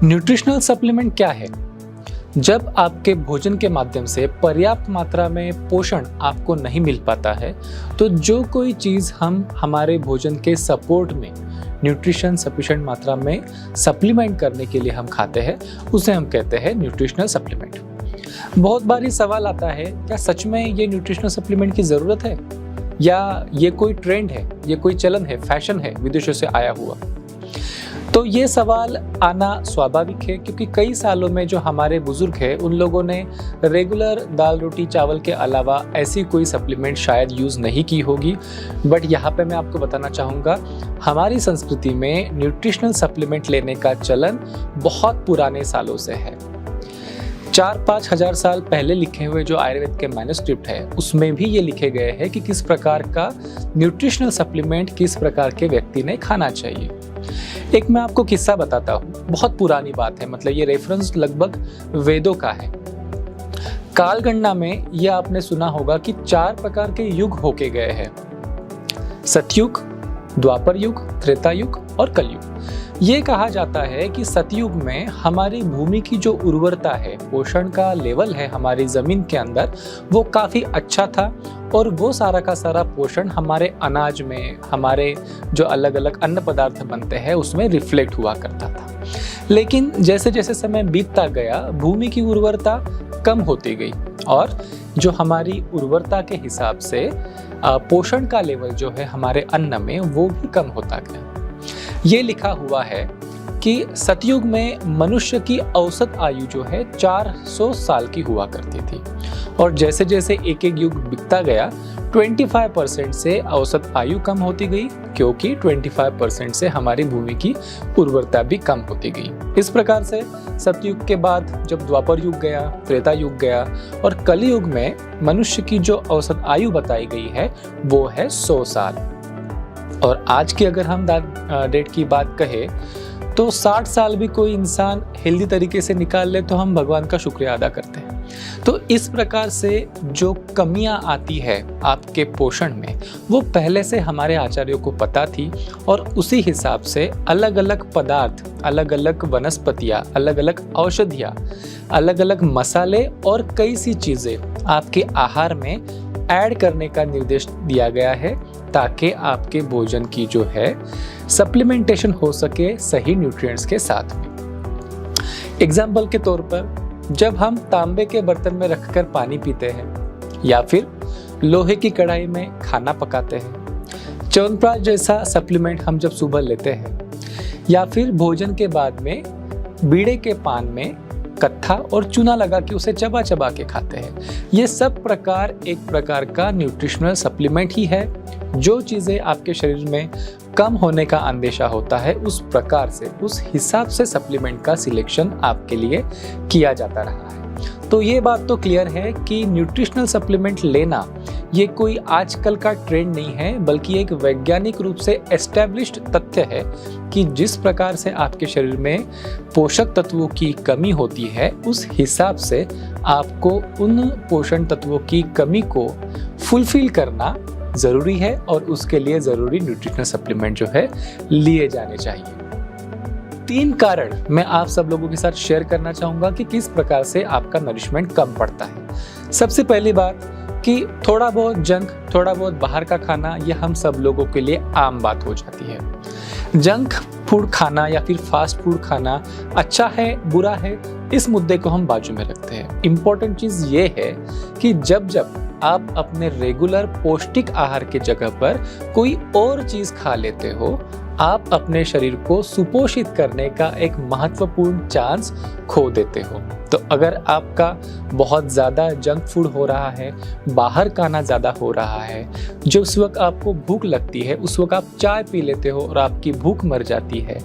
Nutritional supplement क्या है? जब आपके भोजन के माध्यम से पर्याप्त मात्रा में पोषण आपको नहीं मिल पाता है, तो जो कोई चीज़ हम हमारे भोजन के सपोर्ट में न्यूट्रिशन सफिशिएंट मात्रा में सप्लीमेंट करने के लिए हम खाते हैं, उसे हम कहते हैं न्यूट्रिशनल सप्लीमेंट। बहुत बार ये सवाल आता है, क्या सच में ये न्यूट्रिशनल सप्लीमेंट की ज़रूरत है, या ये कोई ट्रेंड है, ये कोई चलन है, फैशन है विदेशों से आया हुआ? तो ये सवाल आना स्वाभाविक है, क्योंकि कई सालों में जो हमारे बुजुर्ग हैं उन लोगों ने रेगुलर दाल रोटी चावल के अलावा ऐसी कोई सप्लीमेंट शायद यूज़ नहीं की होगी। बट यहाँ पे मैं आपको बताना चाहूँगा, हमारी संस्कृति में न्यूट्रिशनल सप्लीमेंट लेने का चलन बहुत पुराने सालों से है। 4-5 हज़ार साल पहले लिखे हुए जो आयुर्वेद के मैन्युस्क्रिप्ट है, उसमें भी ये लिखे गए हैं कि किस प्रकार का न्यूट्रिशनल सप्लीमेंट किस प्रकार के व्यक्ति ने खाना चाहिए। एक मैं आपको किस्सा बताता हूँ, बहुत पुरानी बात है, मतलब ये रेफरेंस लगभग वेदों का है। कालगणना में ये आपने सुना होगा कि 4 प्रकार के युग होके गए हैं: सतयुग, द्वापर युग, त्रेता युग और कलयुग। ये कहा जाता है कि सतयुग में हमारी भूमि की जो उर्वरता है, पोषण का लेवल है हमारी जमीन के अंदर, वो काफ़ी अच्छा था और वो सारा का सारा पोषण हमारे अनाज में, हमारे जो अलग अलग अन्न पदार्थ बनते हैं उसमें रिफ्लेक्ट हुआ करता था। लेकिन जैसे जैसे समय बीतता गया, भूमि की उर्वरता कम होती गई और जो हमारी उर्वरता के हिसाब से पोषण का लेवल जो है हमारे अन्न में, वो भी कम होता गया। ये लिखा हुआ है कि सतयुग में मनुष्य की औसत आयु जो है 400 साल की हुआ करती थी और जैसे जैसे एक एक युग बीतता गया, 25% से औसत आयु कम होती गई, क्योंकि 25% से हमारी भूमि की उर्वरता भी कम होती गई। इस प्रकार से सतयुग के बाद जब द्वापर युग गया, त्रेता युग गया और कलयुग में मनुष्य की जो औसत आयु बताई गई है वो है 100 साल। और आज की अगर हम डेट की बात कहें तो 60 साल भी कोई इंसान हेल्दी तरीके से निकाल ले तो हम भगवान का शुक्रिया अदा करते हैं। तो इस प्रकार से जो कमियां आती है आपके पोषण में, वो पहले से हमारे आचार्यों को पता थी और उसी हिसाब से अलग अलग पदार्थ, अलग अलग वनस्पतियाँ, अलग अलग औषधियाँ, अलग अलग मसाले और कई सी चीज़ें आपके आहार में ऐड करने का निर्देश दिया गया है, ताकि आपके भोजन की जो है सप्लीमेंटेशन हो सके सही न्यूट्रिएंट्स के साथ में। एग्जाम्पल के तौर पर, जब हम तांबे के बर्तन में रखकर पानी पीते हैं या फिर लोहे की कढ़ाई में खाना पकाते हैं, च्यवनप्राश जैसा सप्लीमेंट हम जब सुबह लेते हैं, या फिर भोजन के बाद में बीड़े के पान में कत्था और चूना लगा के उसे चबा चबा के खाते हैं, ये सब प्रकार एक प्रकार का न्यूट्रिशनल सप्लीमेंट ही है। जो चीज़ें आपके शरीर में कम होने का अंदेशा होता है, उस प्रकार से, उस हिसाब से सप्लीमेंट का सिलेक्शन आपके लिए किया जाता रहा है। तो ये बात तो क्लियर है कि न्यूट्रिशनल सप्लीमेंट लेना ये कोई आजकल का ट्रेंड नहीं है, बल्कि एक वैज्ञानिक रूप से एस्टैब्लिश्ड तथ्य है कि जिस प्रकार से आपके शरीर में पोषक तत्वों की कमी होती है, उस हिसाब से आपको उन पोषण तत्वों की कमी को फुलफिल करना ज़रूरी है और उसके लिए ज़रूरी न्यूट्रिशनल सप्लीमेंट जो है लिए जाने चाहिए। 3 कारण मैं आप सब लोगों के साथ शेयर करना चाहूँगा कि किस प्रकार से आपका नरिशमेंट कम पड़ता है। सबसे पहली बात कि थोड़ा बहुत जंक, थोड़ा बहुत बाहर का खाना, ये हम सब लोगों के लिए आम बात हो जाती है। जंक फूड खाना या फिर फास्ट फूड खाना अच्छा है, बुरा है, इस मुद्दे को हम बाजू में रखते हैं। इम्पोर्टेंट चीज़ ये है कि जब जब आप अपने रेगुलर पौष्टिक आहार के जगह पर कोई और चीज़ खा लेते हो, आप अपने शरीर को सुपोषित करने का एक महत्वपूर्ण चांस खो देते हो। तो अगर आपका बहुत ज़्यादा जंक फूड हो रहा है, बाहर खाना ज़्यादा हो रहा है, जो उस वक्त आपको भूख लगती है उस वक्त आप चाय पी लेते हो और आपकी भूख मर जाती है,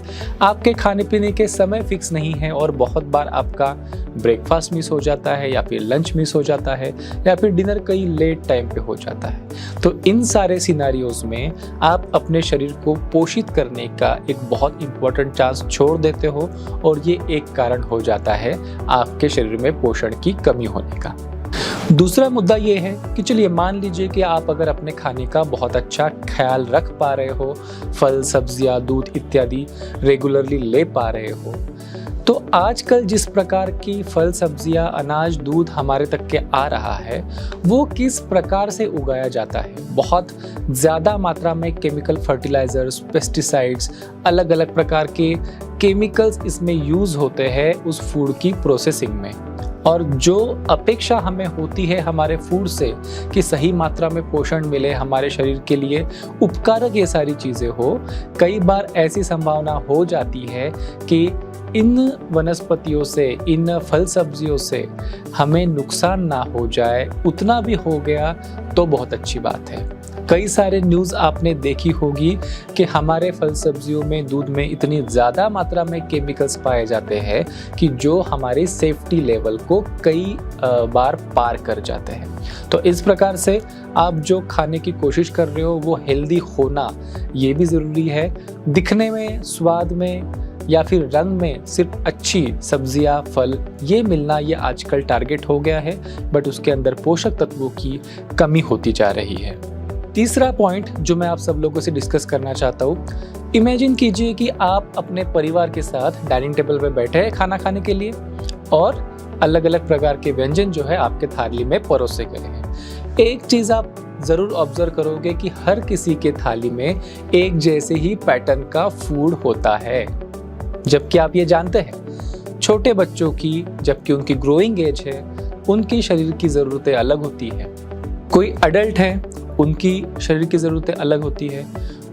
आपके खाने पीने के समय फिक्स नहीं है और बहुत बार आपका ब्रेकफास्ट मिस हो जाता है या फिर लंच मिस हो जाता है या फिर डिनर कई लेट टाइम पे हो जाता है, तो इन सारे सिनारियोज में आप अपने शरीर को पोषित करने का एक बहुत इंपॉर्टेंट चांस छोड़ देते हो और ये एक कारण हो जाता है आपके शरीर में पोषण की कमी होने का। दूसरा मुद्दा ये है कि चलिए मान लीजिए कि आप अगर अपने खाने का बहुत अच्छा ख्याल रख पा रहे हो, फल सब्जियां दूध इत्यादि रेगुलरली ले पा रहे हो, तो आजकल जिस प्रकार की फल, सब्जियां, अनाज, दूध हमारे तक के आ रहा है, वो किस प्रकार से उगाया जाता है। बहुत ज़्यादा मात्रा में केमिकल फर्टिलाइजर्स, पेस्टिसाइड्स, अलग अलग प्रकार के केमिकल्स इसमें यूज़ होते हैं उस फूड की प्रोसेसिंग में। और जो अपेक्षा हमें होती है हमारे फूड से कि सही मात्रा में पोषण मिले, हमारे शरीर के लिए उपकारक ये सारी चीज़ें हो, कई बार ऐसी संभावना हो जाती है कि इन वनस्पतियों से, इन फल सब्जियों से हमें नुकसान ना हो जाए। उतना भी हो गया तो बहुत अच्छी बात है। कई सारे न्यूज़ आपने देखी होगी कि हमारे फल सब्जियों में, दूध में इतनी ज़्यादा मात्रा में केमिकल्स पाए जाते हैं कि जो हमारे सेफ्टी लेवल को कई बार पार कर जाते हैं। तो इस प्रकार से आप जो खाने की कोशिश कर रहे हो वो हेल्दी होना ये भी ज़रूरी है। दिखने में, स्वाद में या फिर रंग में सिर्फ अच्छी सब्जियां, फल ये मिलना ये आजकल टारगेट हो गया है, बट उसके अंदर पोषक तत्वों की कमी होती जा रही है। तीसरा पॉइंट जो मैं आप सब लोगों से डिस्कस करना चाहता हूँ, इमेजिन कीजिए कि आप अपने परिवार के साथ डाइनिंग टेबल पे बैठे हैं खाना खाने के लिए और अलग अलग प्रकार के व्यंजन जो है आपके थाली में परोसे गए हैं। एक चीज़ आप ज़रूर ऑब्जर्व करोगे कि हर किसी के थाली में एक जैसे ही पैटर्न का फूड होता है, जबकि आप ये जानते हैं छोटे बच्चों की, जबकि उनकी ग्रोइंग एज है, उनकी शरीर की ज़रूरतें अलग होती है। कोई अडल्ट है, उनकी शरीर की ज़रूरतें अलग होती है।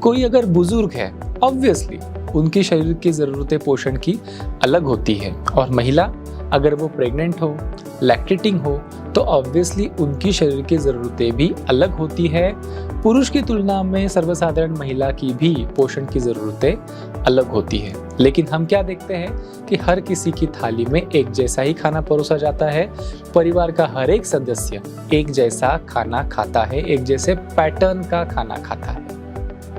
कोई अगर बुजुर्ग है, ऑब्वियसली उनकी शरीर की ज़रूरतें पोषण की अलग होती है। और महिला अगर वो प्रेग्नेंट हो, लैक्टेटिंग हो, तो ऑब्वियसली उनकी शरीर की ज़रूरतें भी अलग होती है। पुरुष की तुलना में सर्वसाधारण महिला की भी पोषण की ज़रूरतें अलग होती है। लेकिन हम क्या देखते हैं कि हर किसी की थाली में एक जैसा ही खाना परोसा जाता है। परिवार का हर एक सदस्य एक जैसा खाना खाता है, एक जैसे पैटर्न का खाना खाता है।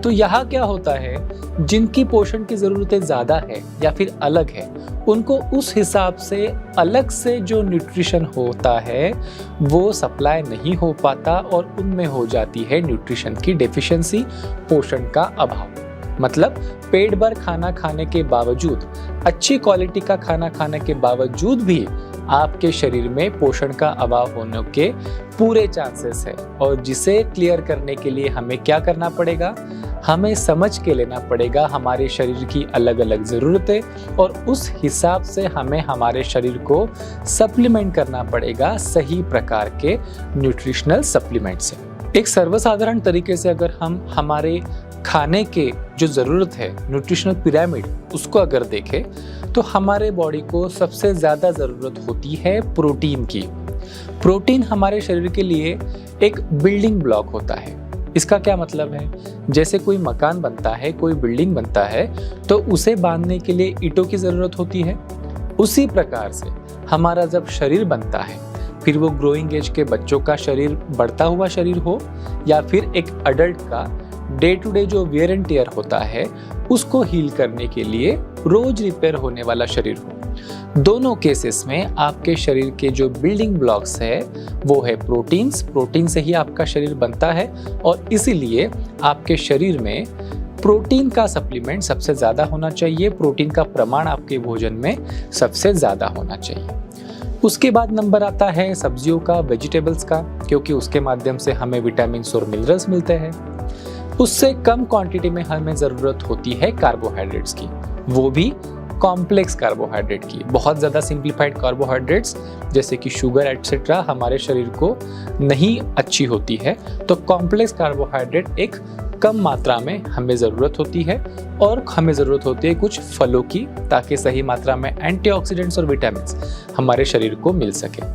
तो यहाँ क्या होता है, जिनकी पोषण की ज़रूरतें ज़्यादा है या फिर अलग है, उनको उस हिसाब से अलग से जो न्यूट्रिशन होता है वो सप्लाई नहीं हो पाता और उनमें हो जाती है न्यूट्रिशन की डेफिशिएंसी, पोषण का अभाव। मतलब पेट भर खाना खाने के बावजूद, अच्छी क्वालिटी का खाना खाने के बावजूद भी आपके शरीर में पोषण का अभाव होने के पूरे चांसेस है। और जिसे क्लियर करने के लिए हमें क्या करना पड़ेगा, हमें समझ के लेना पड़ेगा हमारे शरीर की अलग अलग ज़रूरतें और उस हिसाब से हमें हमारे शरीर को सप्लीमेंट करना पड़ेगा सही प्रकार के न्यूट्रिशनल सप्लीमेंट से। एक सर्वसाधारण तरीके से अगर हम हमारे खाने के जो ज़रूरत है, न्यूट्रिशनल पिरामिड, उसको अगर देखें तो हमारे बॉडी को सबसे ज़्यादा ज़रूरत होती है प्रोटीन की। प्रोटीन हमारे शरीर के लिए एक बिल्डिंग ब्लॉक होता है। इसका क्या मतलब है, जैसे कोई मकान बनता है, कोई बिल्डिंग बनता है, तो उसे बांधने के लिए ईंटों की ज़रूरत होती है। उसी प्रकार से हमारा जब शरीर बनता है, फिर वो ग्रोइंग एज के बच्चों का शरीर, बढ़ता हुआ शरीर हो या फिर एक अडल्ट का डे टू डे जो वियर एंड टियर होता है, उसको हील करने के लिए रोज रिपेयर होने वाला शरीर हो। दोनों केसेस में आपके शरीर के जो बिल्डिंग ब्लॉक्स है वो है प्रोटीन्स। प्रोटीन से ही आपका शरीर बनता है और इसीलिए आपके शरीर में प्रोटीन का सप्लीमेंट सबसे ज़्यादा होना चाहिए, प्रोटीन का प्रमाण आपके भोजन में सबसे ज़्यादा होना चाहिए। उसके बाद नंबर आता है सब्जियों का, वेजिटेबल्स का, क्योंकि उसके माध्यम से हमें विटामिन्स और मिनरल्स मिलते हैं। उससे कम क्वांटिटी में हमें ज़रूरत होती है कार्बोहाइड्रेट्स की, वो भी कॉम्प्लेक्स कार्बोहाइड्रेट की। बहुत ज़्यादा सिंप्लीफाइड कार्बोहाइड्रेट्स जैसे कि शुगर एटसेट्रा हमारे शरीर को नहीं अच्छी होती है, तो कॉम्प्लेक्स कार्बोहाइड्रेट एक कम मात्रा में हमें ज़रूरत होती है। और हमें ज़रूरत होती है कुछ फलों की, ताकि सही मात्रा में एंटीऑक्सीडेंट्स और विटामिन्स हमारे शरीर को मिल सके।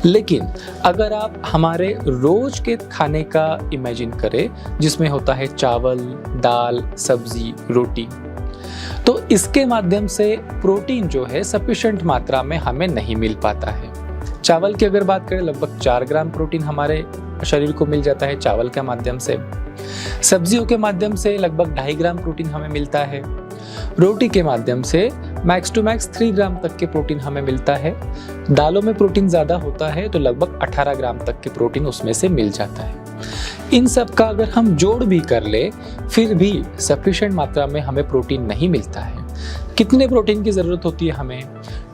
लेकिन अगर आप हमारे रोज के खाने का इमेजिन करें, जिसमें होता है चावल, दाल, सब्जी, रोटी, तो इसके माध्यम से प्रोटीन जो है सफिशिएंट मात्रा में हमें नहीं मिल पाता है। चावल की अगर बात करें, लगभग 4 ग्राम प्रोटीन हमारे शरीर को मिल जाता है चावल के माध्यम से। सब्जियों के माध्यम से लगभग 2.5 ग्राम प्रोटीन हमें मिलता है। रोटी के माध्यम से मैक्स टू मैक्स 3 ग्राम तक के प्रोटीन हमें मिलता है। दालों में प्रोटीन ज़्यादा होता है तो लगभग 18 ग्राम तक के प्रोटीन उसमें से मिल जाता है। इन सब का अगर हम जोड़ भी कर ले फिर भी सफिशिएंट मात्रा में हमें प्रोटीन नहीं मिलता है। कितने प्रोटीन की ज़रूरत होती है हमें?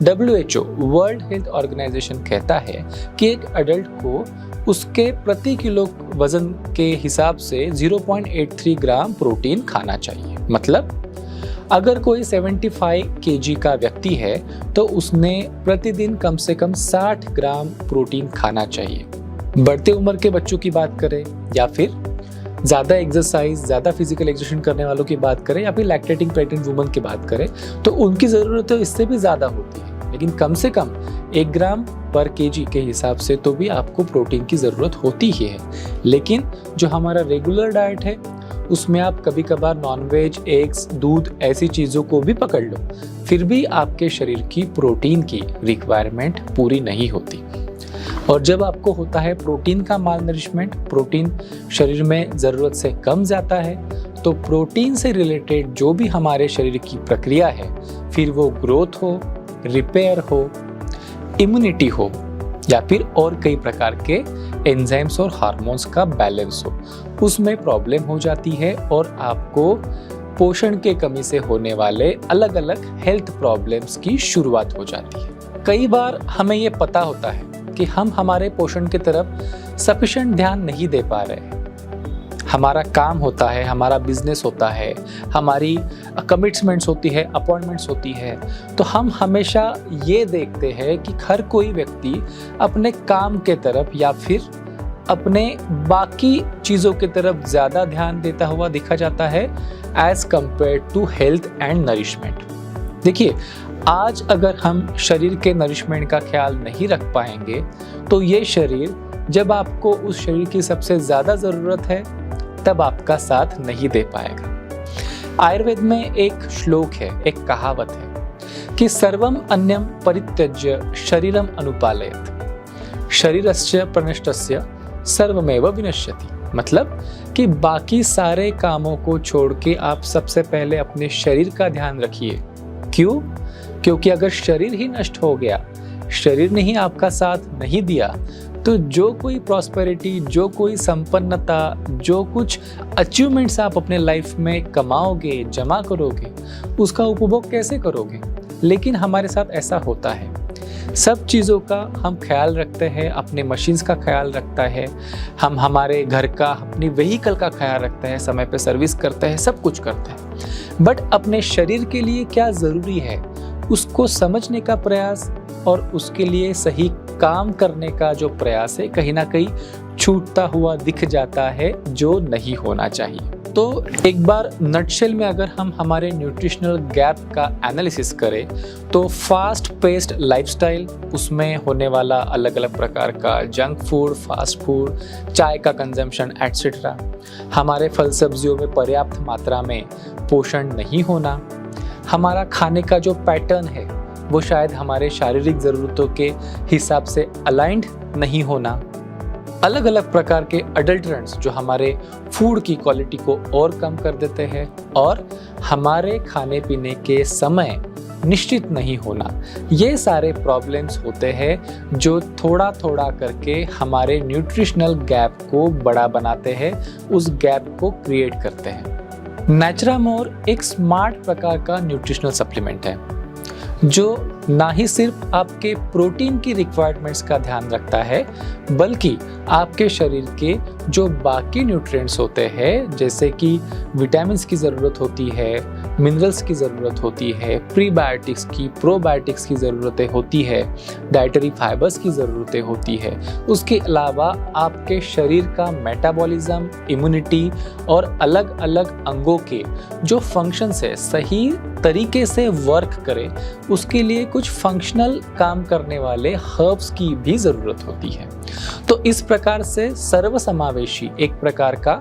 WHO वर्ल्ड हेल्थ ऑर्गेनाइजेशन कहता है कि एक अडल्ट को उसके प्रति किलो वजन के हिसाब से 0.83 ग्राम प्रोटीन खाना चाहिए। मतलब अगर कोई 75 kg का व्यक्ति है तो उसने प्रतिदिन कम से कम 60 ग्राम प्रोटीन खाना चाहिए। बढ़ते उम्र के बच्चों की बात करें या फिर ज़्यादा एक्सरसाइज, ज़्यादा फिजिकल एक्सरसाइज करने वालों की बात करें या फिर लैक्टेटिंग प्रेग्नेंट वुमन की बात करें तो उनकी ज़रूरत तो इससे भी ज़्यादा होती है, लेकिन कम से कम 1 ग्राम पर केजी के हिसाब से तो भी आपको प्रोटीन की ज़रूरत होती ही है। लेकिन जो हमारा रेगुलर डाइट है उसमें आप कभी कभार नॉनवेज, एग्स, दूध ऐसी चीज़ों को भी पकड़ लो, फिर भी आपके शरीर की प्रोटीन की रिक्वायरमेंट पूरी नहीं होती। और जब आपको होता है प्रोटीन का माल नरिशमेंट, प्रोटीन शरीर में ज़रूरत से कम जाता है, तो प्रोटीन से रिलेटेड जो भी हमारे शरीर की प्रक्रिया है, फिर वो ग्रोथ हो, रिपेयर हो, इम्यूनिटी हो या फिर और कई प्रकार के एंजाइम्स और हार्मोन्स का बैलेंस हो, उसमें प्रॉब्लम हो जाती है और आपको पोषण के कमी से होने वाले अलग अलग हेल्थ प्रॉब्लम्स की शुरुआत हो जाती है। कई बार हमें ये पता होता है कि हम हमारे पोषण की तरफ सफिशिएंट ध्यान नहीं दे पा रहे। हमारा काम होता है, हमारा बिजनेस होता है, हमारी कमिटमेंट्स होती है, अपॉइंटमेंट्स होती है, तो हम हमेशा ये देखते हैं कि हर कोई व्यक्ति अपने काम के तरफ या फिर अपने बाकी चीज़ों की तरफ ज़्यादा ध्यान देता हुआ देखा जाता है as compare to health and nourishment. देखिए, आज अगर हम शरीर के नरिशमेंट का ख्याल नहीं रख पाएंगे तो ये शरीर जब आपको उस शरीर की सबसे ज़्यादा ज़रूरत है तब आपका साथ नहीं दे पाएगा। आयुर्वेद में एक श्लोक है, एक कहावत है कि सर्वम अन्यम परित्यज्य शरीरम अनुपालयत शरीरस्य प्रनष्टस्य सर्वमेव विनश्यति। मतलब कि बाकी सारे कामों को छोड़ के आप सबसे पहले अपने शरीर का ध्यान रखिए। क्यों? क्योंकि अगर शरीर ही नष्ट हो गया, शरीर ने ही आपका साथ नहीं दिया, तो जो कोई प्रॉस्पेरिटी, जो कोई संपन्नता, जो कुछ अचीवमेंट्स आप अपने लाइफ में कमाओगे, जमा करोगे, उसका उपभोग कैसे करोगे? लेकिन हमारे साथ ऐसा होता है, सब चीज़ों का हम ख्याल रखते हैं, अपने मशीन्स का ख्याल रखता है, हम हमारे घर का, अपनी व्हीकल का ख्याल रखते हैं, समय पे सर्विस करते हैं, सब कुछ करते हैं, बट अपने शरीर के लिए क्या ज़रूरी है उसको समझने का प्रयास और उसके लिए सही काम करने का जो प्रयास है कहीं ना कहीं छूटता हुआ दिख जाता है, जो नहीं होना चाहिए। तो एक बार नटशेल में अगर हम हमारे न्यूट्रिशनल गैप का एनालिसिस करें तो फास्ट पेस्ड लाइफस्टाइल, उसमें होने वाला अलग अलग प्रकार का जंक फूड, फास्ट फूड, चाय का कंजम्पशन एट्सेट्रा, हमारे फल सब्जियों में पर्याप्त मात्रा में पोषण नहीं होना, हमारा खाने का जो पैटर्न है वो शायद हमारे शारीरिक ज़रूरतों के हिसाब से अलाइंड नहीं होना, अलग अलग प्रकार के अडल्ट्रेंट्स जो हमारे फूड की क्वालिटी को और कम कर देते हैं, और हमारे खाने पीने के समय निश्चित नहीं होना, ये सारे प्रॉब्लम्स होते हैं जो थोड़ा थोड़ा करके हमारे न्यूट्रिशनल गैप को बड़ा बनाते हैं, उस गैप को क्रिएट करते हैं। नेचुरामोर एक स्मार्ट प्रकार का न्यूट्रिशनल सप्लीमेंट है जो ना ही सिर्फ आपके प्रोटीन की रिक्वायरमेंट्स का ध्यान रखता है, बल्कि आपके शरीर के जो बाकी न्यूट्रिएंट्स होते हैं, जैसे कि विटामिन्स की ज़रूरत होती है, मिनरल्स की ज़रूरत होती है, प्रीबायोटिक्स की, प्रोबायोटिक्स की ज़रूरतें होती है, डाइटरी फाइबर्स की ज़रूरतें होती है। उसके अलावा आपके शरीर का मेटाबॉलिज्म, इम्यूनिटी और अलग अलग अंगों के जो फंक्शंस है सही तरीके से वर्क करे, उसके लिए कुछ फंक्शनल काम करने वाले हर्ब्स की भी ज़रूरत होती है। तो इस प्रकार से सर्वसमावेशी एक प्रकार का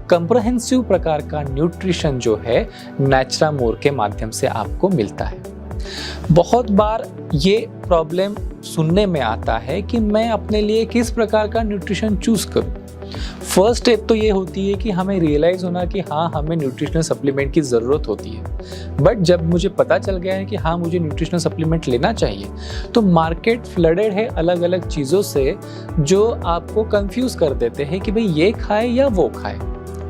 कंप्रहेंसिव प्रकार का न्यूट्रिशन जो है नेचुरामोर के माध्यम से आपको मिलता है। बहुत बार ये प्रॉब्लम सुनने में आता है कि मैं अपने लिए किस प्रकार का न्यूट्रिशन चूज करूं। फर्स्ट स्टेप तो ये होती है कि हमें रियलाइज़ होना कि हाँ, हमें न्यूट्रिशनल सप्लीमेंट की ज़रूरत होती है। बट जब मुझे पता चल गया है कि हाँ, मुझे न्यूट्रिशनल सप्लीमेंट लेना चाहिए, तो मार्केट फ्लडेड है अलग अलग चीज़ों से जो आपको कंफ्यूज कर देते हैं कि भाई ये खाए या वो खाए,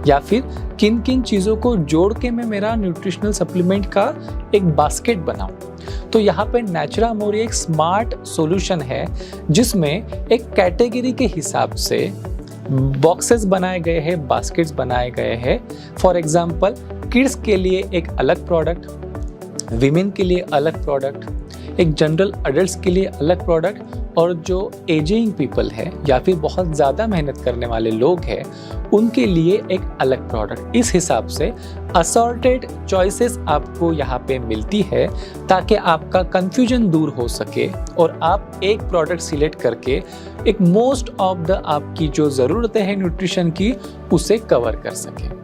या फिर किन किन चीज़ों को जोड़ के मैं मेरा न्यूट्रिशनल सप्लीमेंट का एक बास्केट बनाऊं। तो यहाँ पे नेचुरामोर एक स्मार्ट सॉल्यूशन है जिसमें एक कैटेगरी के हिसाब से बॉक्सेस बनाए गए हैं, बास्केट्स बनाए गए हैं। फॉर एग्जांपल, किड्स के लिए एक अलग प्रोडक्ट, विमेन के लिए अलग प्रोडक्ट, एक जनरल अडल्ट्स के लिए अलग प्रोडक्ट, और जो एजिंग पीपल है या फिर बहुत ज़्यादा मेहनत करने वाले लोग हैं उनके लिए एक अलग प्रोडक्ट। इस हिसाब से असॉर्टेड चॉइसेस आपको यहाँ पे मिलती है ताकि आपका कंफ्यूजन दूर हो सके और आप एक प्रोडक्ट सिलेक्ट करके एक मोस्ट ऑफ द आपकी जो ज़रूरतें हैं न्यूट्रिशन की उसे कवर कर सके।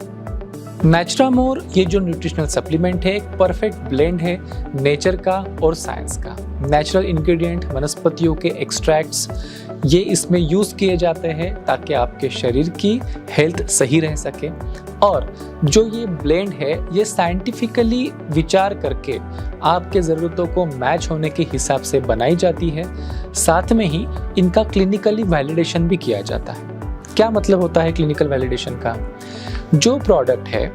नेचुरामोर ये जो न्यूट्रिशनल सप्लीमेंट है एक परफेक्ट ब्लेंड है नेचर का और साइंस का। नेचुरल इंग्रेडिएंट, वनस्पतियों के एक्सट्रैक्ट्स ये इसमें यूज़ किए जाते हैं ताकि आपके शरीर की हेल्थ सही रह सके। और जो ये ब्लेंड है ये साइंटिफिकली विचार करके आपके ज़रूरतों को मैच होने के हिसाब से बनाई जाती है। साथ में ही इनका क्लिनिकली वैलिडेशन भी किया जाता है। क्या मतलब होता है क्लिनिकल वैलिडेशन का? जो प्रोडक्ट है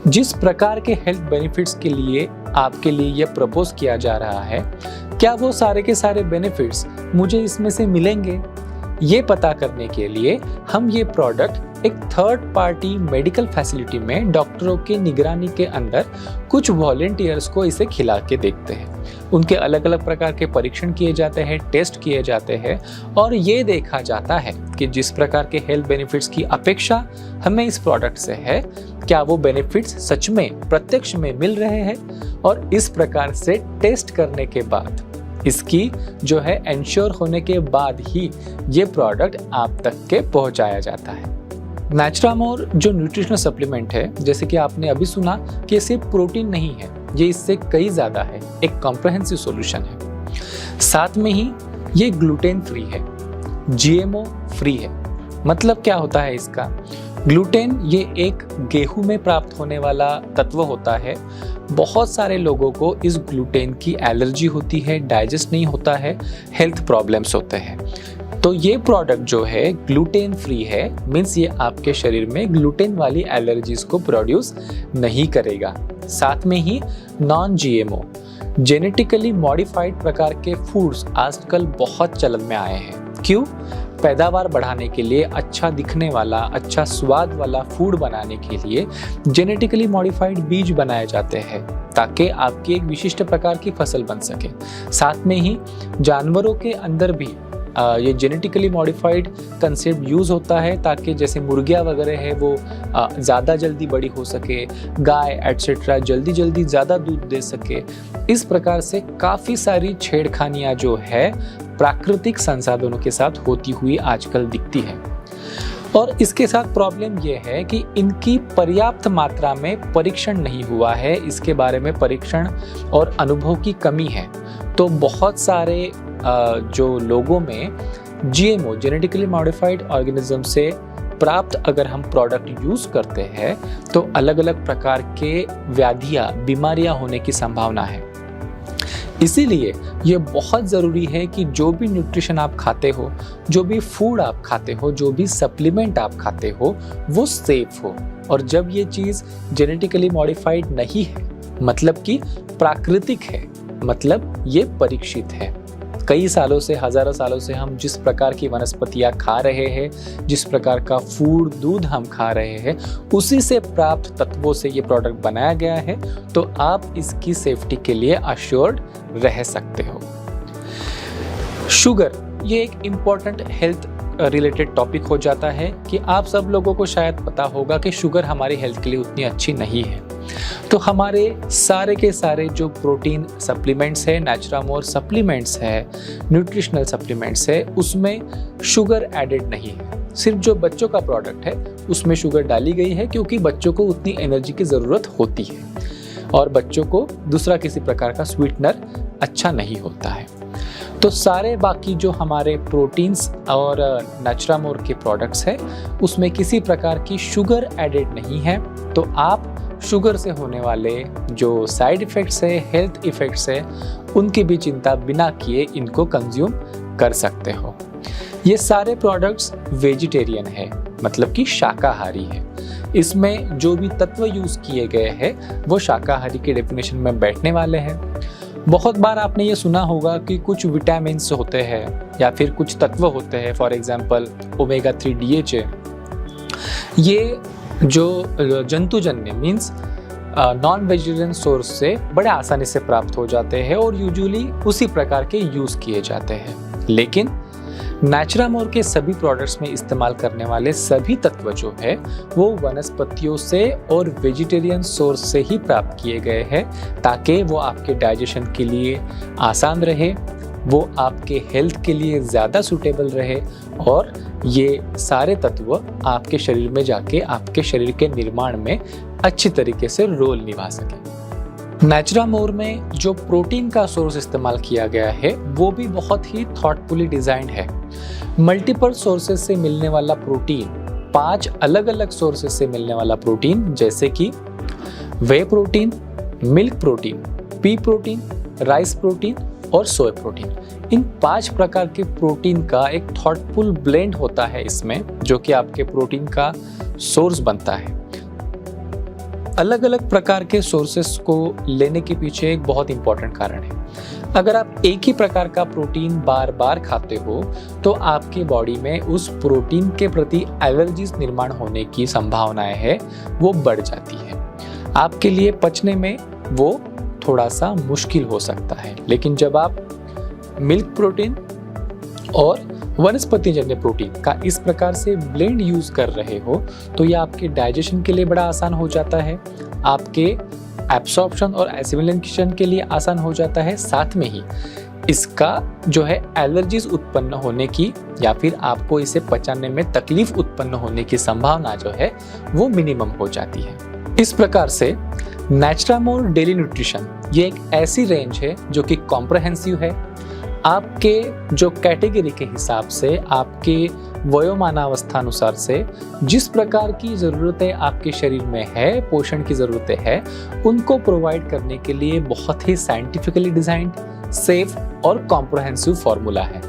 जिस प्रकार के हेल्थ बेनिफिट्स के लिए आपके लिए यह प्रपोज किया जा रहा है, क्या वो सारे के सारे बेनिफिट्स मुझे इसमें से मिलेंगे? ये पता करने के लिए हम ये प्रोडक्ट एक थर्ड पार्टी मेडिकल फैसिलिटी में डॉक्टरों के निगरानी के अंदर कुछ वॉलंटियर्स को इसे खिला के देखते हैं। उनके अलग अलग प्रकार के परीक्षण किए जाते हैं, टेस्ट किए जाते हैं और ये देखा जाता है कि जिस प्रकार के हेल्थ बेनिफिट्स की अपेक्षा हमें इस प्रोडक्ट से है, क्या वो बेनिफिट्स सच में प्रत्यक्ष में मिल रहे हैं। और इस प्रकार से टेस्ट करने के बाद इसकी जो है एंश्योर होने के बाद ही ये प्रोडक्ट आप तक के पहुंचाया जाता है। नेचुरामोर जो न्यूट्रिशनल सप्लीमेंट है, जैसे कि आपने अभी सुना कि ये सिर्फ प्रोटीन नहीं है, ये इससे कई ज़्यादा है, एक कॉम्प्रहेंसिव सॉल्यूशन है। साथ में ही ये ग्लूटेन फ्री है, जीएमओ फ्री है। मतलब क्या होता है इसका? ग्लूटेन ये एक गेहूं में प्राप्त होने वाला तत्व होता है। बहुत सारे लोगों को इस ग्लूटेन की एलर्जी होती है, डाइजेस्ट नहीं होता है, हेल्थ प्रॉब्लम्स होते हैं। तो ये प्रोडक्ट जो है ग्लूटेन फ्री है, मीन्स ये आपके शरीर में ग्लूटेन वाली एलर्जीज को प्रोड्यूस नहीं करेगा। साथ में ही नॉन जीएमओ जेनेटिकली मॉडिफाइड प्रकार के फूड्स आजकल बहुत चलन में आए हैं। क्यों? पैदावार बढ़ाने के लिए, अच्छा दिखने वाला, अच्छा स्वाद वाला फूड बनाने के लिए जेनेटिकली मॉडिफाइड बीज बनाए जाते हैं ताकि आपकी एक विशिष्ट प्रकार की फसल बन सके। साथ में ही जानवरों के अंदर भी ये जेनेटिकली मॉडिफाइड कंसेप्ट यूज़ होता है ताकि जैसे मुर्गियाँ वगैरह है वो ज़्यादा जल्दी बड़ी हो सके, गाय एट्सेट्रा जल्दी जल्दी ज़्यादा दूध दे सके। इस प्रकार से काफ़ी सारी छेड़खानियाँ जो है प्राकृतिक संसाधनों के साथ होती हुई आजकल दिखती है। और इसके साथ प्रॉब्लम ये है कि इनकी पर्याप्त मात्रा में परीक्षण नहीं हुआ है, इसके बारे में परीक्षण और अनुभव की कमी है। तो बहुत सारे जो लोगों में जीएमओ जेनेटिकली मॉडिफाइड ऑर्गेनिज्म से प्राप्त अगर हम प्रोडक्ट यूज़ करते हैं तो अलग अलग प्रकार के व्याधियाँ, बीमारियाँ होने की संभावना है। इसीलिए ये बहुत ज़रूरी है कि जो भी न्यूट्रिशन आप खाते हो, जो भी फूड आप खाते हो, जो भी सप्लीमेंट आप खाते हो, वो सेफ हो। और जब ये चीज़ जेनेटिकली मॉडिफाइड नहीं है, मतलब कि प्राकृतिक है, मतलब ये परीक्षित है। कई सालों से, हजारों सालों से हम जिस प्रकार की वनस्पतियाँ खा रहे हैं, जिस प्रकार का फूड, दूध हम खा रहे हैं, उसी से प्राप्त तत्वों से ये प्रोडक्ट बनाया गया है। तो आप इसकी सेफ्टी के लिए अश्योर्ड रह सकते हो। शुगर ये एक इम्पॉर्टेंट हेल्थ रिलेटेड टॉपिक हो जाता है कि आप सब लोगों को शायद पता होगा कि शुगर हमारी हेल्थ के लिए उतनी अच्छी नहीं है। तो हमारे सारे के सारे जो प्रोटीन सप्लीमेंट्स है, नेचुरामोर सप्लीमेंट्स है, न्यूट्रिशनल सप्लीमेंट्स है, उसमें शुगर एडेड नहीं है। सिर्फ जो बच्चों का प्रोडक्ट है उसमें शुगर डाली गई है क्योंकि बच्चों को उतनी एनर्जी की ज़रूरत होती है और बच्चों को दूसरा किसी प्रकार का स्वीटनर अच्छा नहीं होता है। तो सारे बाकी जो हमारे प्रोटीन्स और नेचुरामोर के प्रोडक्ट्स हैं उसमें किसी प्रकार की शुगर एडेड नहीं है। तो आप शुगर से होने वाले जो साइड इफ़ेक्ट्स है, हेल्थ इफ़ेक्ट्स है, उनकी भी चिंता बिना किए इनको कंज्यूम कर सकते हो। ये सारे प्रोडक्ट्स वेजिटेरियन है, मतलब कि शाकाहारी है। इसमें जो भी तत्व यूज़ किए गए हैं वो शाकाहारी के डेफिनेशन में बैठने वाले हैं। बहुत बार आपने ये सुना होगा कि कुछ विटामिन्स होते हैं या फिर कुछ तत्व होते हैं, फॉर एग्जांपल ओमेगा 3 DHA, ये जो जंतुजन्य मीन्स नॉन वेजिटेरियन सोर्स से बड़े आसानी से प्राप्त हो जाते हैं और यूजुअली उसी प्रकार के यूज़ किए जाते हैं। लेकिन नेचुरामोर के सभी प्रोडक्ट्स में इस्तेमाल करने वाले सभी तत्व जो है वो वनस्पतियों से और वेजिटेरियन सोर्स से ही प्राप्त किए गए हैं, ताकि वो आपके डाइजेशन के लिए आसान रहे, वो आपके हेल्थ के लिए ज़्यादा सूटेबल रहे और ये सारे तत्व आपके शरीर में जाके आपके शरीर के निर्माण में अच्छी तरीके से रोल निभा सके। नेचुरामोर में जो प्रोटीन का सोर्स इस्तेमाल किया गया है वो भी बहुत ही थॉटफुली डिजाइंड है। मल्टीपल सोर्सेज से मिलने वाला प्रोटीन, 5 अलग अलग सोर्सेज से मिलने वाला प्रोटीन, जैसे कि whey protein, milk protein, pea protein, rice protein और सोय प्रोटीन, इन 5 प्रकार के प्रोटीन का एक थॉटफुल ब्लेंड होता है इसमें, जो कि आपके प्रोटीन का सोर्स बनता है। अलग अलग प्रकार के सोर्सेस को लेने के पीछे एक बहुत इंपॉर्टेंट कारण है। अगर आप एक ही प्रकार का प्रोटीन बार बार खाते हो तो आपके बॉडी में उस प्रोटीन के प्रति एलर्जीज निर्माण होने की संभावनाएं है वो बढ़ जाती है। आपके लिए पचने में वो थोड़ा सा मुश्किल हो सकता है। लेकिन जब आप मिल्क प्रोटीन और वनस्पतिजन्य प्रोटीन का इस प्रकार से ब्लेंड यूज कर रहे हो तो ये आपके डाइजेशन के लिए बड़ा आसान हो जाता है, आपके एब्सॉर्प्शन और एसिमिलेशन के लिए आसान हो जाता है। साथ में ही इसका जो है एलर्जीज उत्पन्न होने की या फिर आपको इसे पचाने में तकलीफ उत्पन्न होने की संभावना जो है वो मिनिमम हो जाती है। इस प्रकार से नेचुरामोर डेली न्यूट्रिशन ये एक ऐसी रेंज है जो कि कॉम्प्रहेंसिव है। आपके जो कैटेगरी के हिसाब से, आपके वयोमानावस्था अनुसार से जिस प्रकार की ज़रूरतें आपके शरीर में है, पोषण की ज़रूरतें है, उनको प्रोवाइड करने के लिए बहुत ही साइंटिफिकली डिज़ाइंड, सेफ और कॉम्प्रहेंसिव फॉर्मूला है।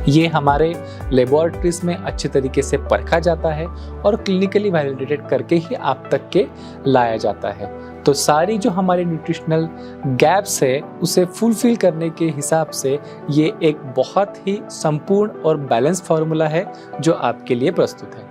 ये हमारे लेबोरेटरीज में अच्छे तरीके से परखा जाता है और क्लिनिकली वैलिडेटेड करके ही आप तक के लाया जाता है। तो सारी जो हमारे न्यूट्रिशनल गैप्स है उसे फुलफिल करने के हिसाब से ये एक बहुत ही संपूर्ण और बैलेंस फार्मूला है जो आपके लिए प्रस्तुत है।